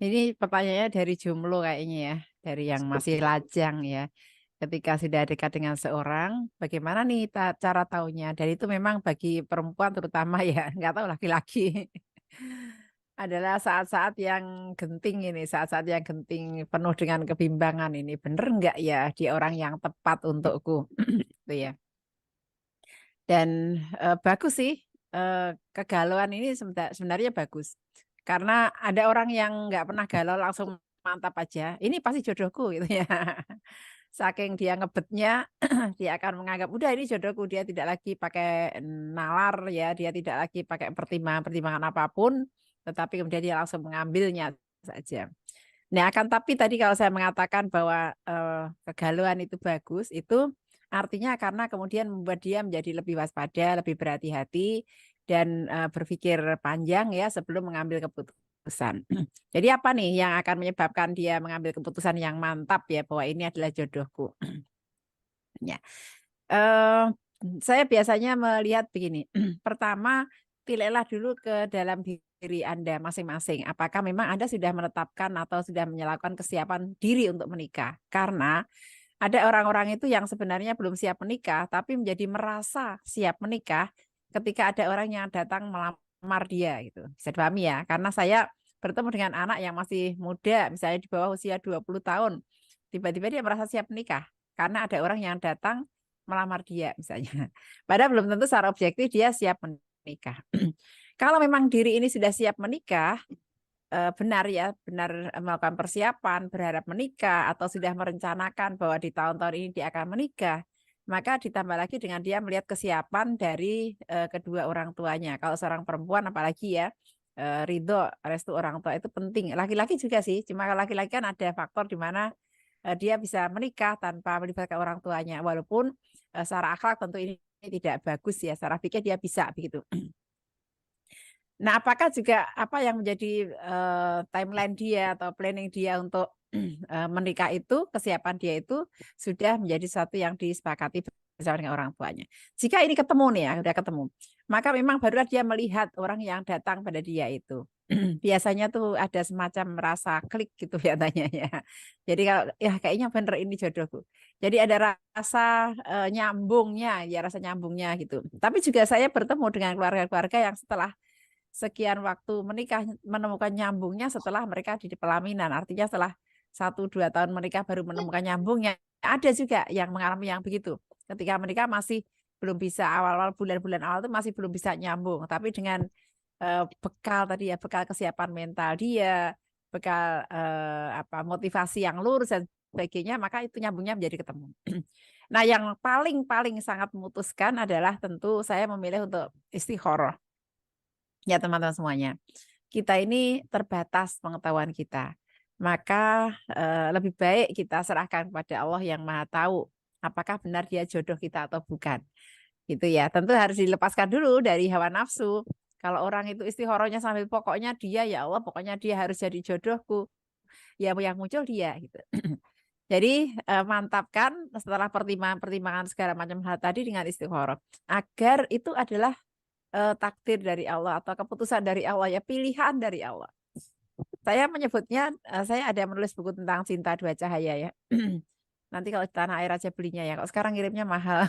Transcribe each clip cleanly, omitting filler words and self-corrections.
Ini pertanyaannya dari jomblo kayaknya ya, dari yang masih lajang ya. Ketika sudah dekat dengan seorang, bagaimana nih cara taunya? Dan itu memang bagi perempuan terutama ya, nggak tahu laki-laki. Adalah saat-saat yang genting ini, saat-saat yang genting penuh dengan kebimbangan ini. Bener nggak ya dia orang yang tepat untukku? Itu ya. Dan bagus sih, kegalauan ini sebenarnya bagus. Karena ada orang yang nggak pernah galau langsung mantap aja. Ini pasti jodohku gitu ya. Saking dia ngebetnya, dia akan menganggap udah ini jodohku. Dia tidak lagi pakai nalar ya, dia tidak lagi pakai pertimbangan-pertimbangan apapun, tetapi kemudian dia langsung mengambilnya saja. Nah, akan tapi tadi kalau saya mengatakan bahwa kegalauan itu bagus, itu artinya karena kemudian membuat dia menjadi lebih waspada, lebih berhati-hati, dan berpikir panjang ya sebelum mengambil keputusan. Jadi apa nih yang akan menyebabkan dia mengambil keputusan yang mantap ya bahwa ini adalah jodohku? Ya, eh, saya biasanya melihat begini. Pertama, pilihlah dulu ke dalam diri Anda masing-masing. Apakah memang Anda sudah menetapkan atau sudah melakukan kesiapan diri untuk menikah? Karena ada orang-orang itu yang sebenarnya belum siap menikah, tapi menjadi merasa siap menikah ketika ada orang yang datang melamar dia gitu. Bisa dipahami ya? Karena saya bertemu dengan anak yang masih muda, misalnya di bawah usia 20 tahun. Tiba-tiba dia merasa siap menikah karena ada orang yang datang melamar dia misalnya. Padahal belum tentu secara objektif dia siap menikah. Kalau memang diri ini sudah siap menikah, benar ya, benar melakukan persiapan, berharap menikah, atau sudah merencanakan bahwa di tahun-tahun ini dia akan menikah, maka ditambah lagi dengan dia melihat kesiapan dari kedua orang tuanya. Kalau seorang perempuan apalagi ya, ridho, restu orang tua itu penting. Laki-laki juga sih, cuma kalau laki-laki kan ada faktor di mana dia bisa menikah tanpa melibatkan orang tuanya, walaupun secara akhlak tentu ini tidak bagus ya, secara pikir dia bisa begitu. Nah, apakah juga apa yang menjadi timeline dia atau planning dia untuk menikah itu, kesiapan dia itu sudah menjadi sesuatu yang disepakati bersama dengan orang tuanya. Jika ini ketemu nih ya, udah ketemu, maka memang barulah dia melihat orang yang datang pada dia itu. Biasanya tuh ada semacam merasa klik gitu biasanya ya. Jadi kalau ya kayaknya bener ini jodohku. Jadi ada rasa nyambungnya, ya rasa nyambungnya gitu. Tapi juga saya bertemu dengan keluarga-keluarga yang setelah sekian waktu menikah menemukan nyambungnya setelah mereka di pelaminan. Artinya setelah 1-2 tahun menikah baru menemukan nyambungnya. Ada juga yang mengalami yang begitu. Ketika menikah masih belum bisa awal-awal bulan-bulan awal itu masih belum bisa nyambung. Tapi dengan bekal tadi ya, bekal kesiapan mental dia, bekal apa motivasi yang lurus dan sebagainya, maka itu nyambungnya menjadi ketemu. Nah, yang paling sangat memutuskan adalah tentu saya memilih untuk istikharah. Ya teman-teman semuanya, kita ini terbatas pengetahuan kita. Maka lebih baik kita serahkan kepada Allah yang Maha Tahu apakah benar dia jodoh kita atau bukan. Gitu ya. Tentu harus dilepaskan dulu dari hawa nafsu. Kalau orang itu istikharahnya sampai pokoknya dia ya Allah, pokoknya dia harus jadi jodohku. Ya yang muncul dia gitu. Jadi mantapkan setelah pertimbangan-pertimbangan segala macam hal tadi dengan istikharah. Agar itu adalah takdir dari Allah atau keputusan dari Allah ya, pilihan dari Allah. Saya menyebutnya, saya ada menulis buku tentang cinta dua cahaya ya. Nanti kalau di tanah air aja belinya ya. Kalau sekarang ngirimnya mahal,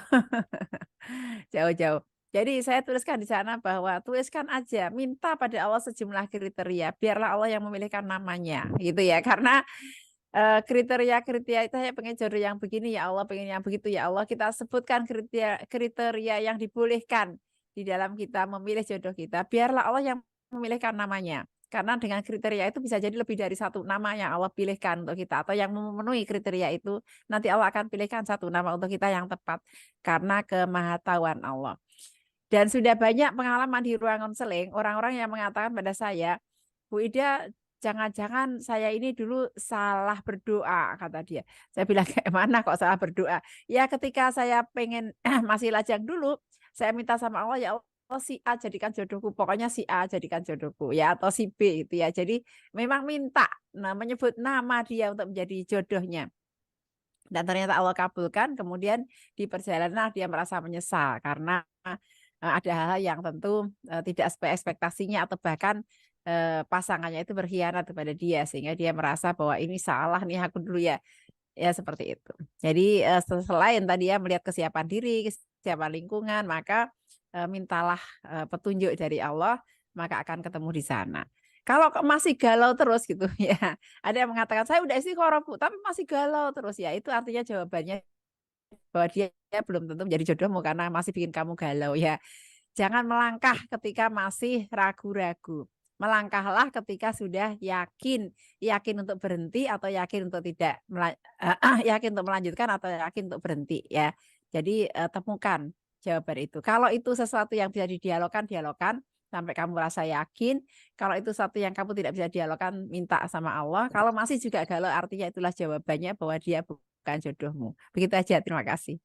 jauh-jauh. Jadi saya tuliskan di sana bahwa tuliskan aja, minta pada Allah sejumlah kriteria, biarlah Allah yang memilihkan namanya, gitu ya. Karena kriteria-kriteria itu saya pengen jodoh yang begini ya Allah, pengen yang begitu ya Allah. Kita sebutkan kriteria yang dibolehkan di dalam kita memilih jodoh kita. Biarlah Allah yang memilihkan namanya. Karena dengan kriteria itu bisa jadi lebih dari satu nama yang Allah pilihkan untuk kita atau yang memenuhi kriteria itu, nanti Allah akan pilihkan satu nama untuk kita yang tepat karena kemahatauan Allah. Dan sudah banyak pengalaman di ruang konseling, orang-orang yang mengatakan pada saya, Bu Ida, jangan-jangan saya ini dulu salah berdoa, kata dia. Saya bilang, kayak mana kok salah berdoa? Ya ketika saya pengen masih lajang dulu, saya minta sama Allah, ya Allah si A jadikan jodohku, pokoknya si A jadikan jodohku, ya atau si B itu ya. Jadi memang minta, nah menyebut nama dia untuk menjadi jodohnya. Dan ternyata Allah kabulkan, kemudian di perjalanan dia merasa menyesal karena ada hal-hal yang tentu tidak sesuai ekspektasinya atau bahkan pasangannya itu berkhianat kepada dia sehingga dia merasa bahwa ini salah nih aku dulu ya. Ya seperti itu. Jadi selain tadi ya melihat kesiapan diri, kesiapan lingkungan, maka mintalah petunjuk dari Allah, maka akan ketemu di sana. Kalau masih galau terus gitu ya, ada yang mengatakan saya udah istiqoroh Bu, tapi masih galau terus ya, itu artinya jawabannya bahwa dia belum tentu menjadi jodohmu karena masih bikin kamu galau ya. Jangan melangkah ketika masih ragu-ragu. Melangkahlah ketika sudah yakin, yakin untuk berhenti atau yakin untuk tidak, yakin untuk melanjutkan atau yakin untuk berhenti ya. Jadi temukan jawaban itu. Kalau itu sesuatu yang bisa didialogkan, dialogkan sampai kamu merasa yakin. Kalau itu sesuatu yang kamu tidak bisa dialogkan, minta sama Allah. Kalau masih juga galau, artinya itulah jawabannya bahwa dia bukan jodohmu. Begitu aja. Terima kasih.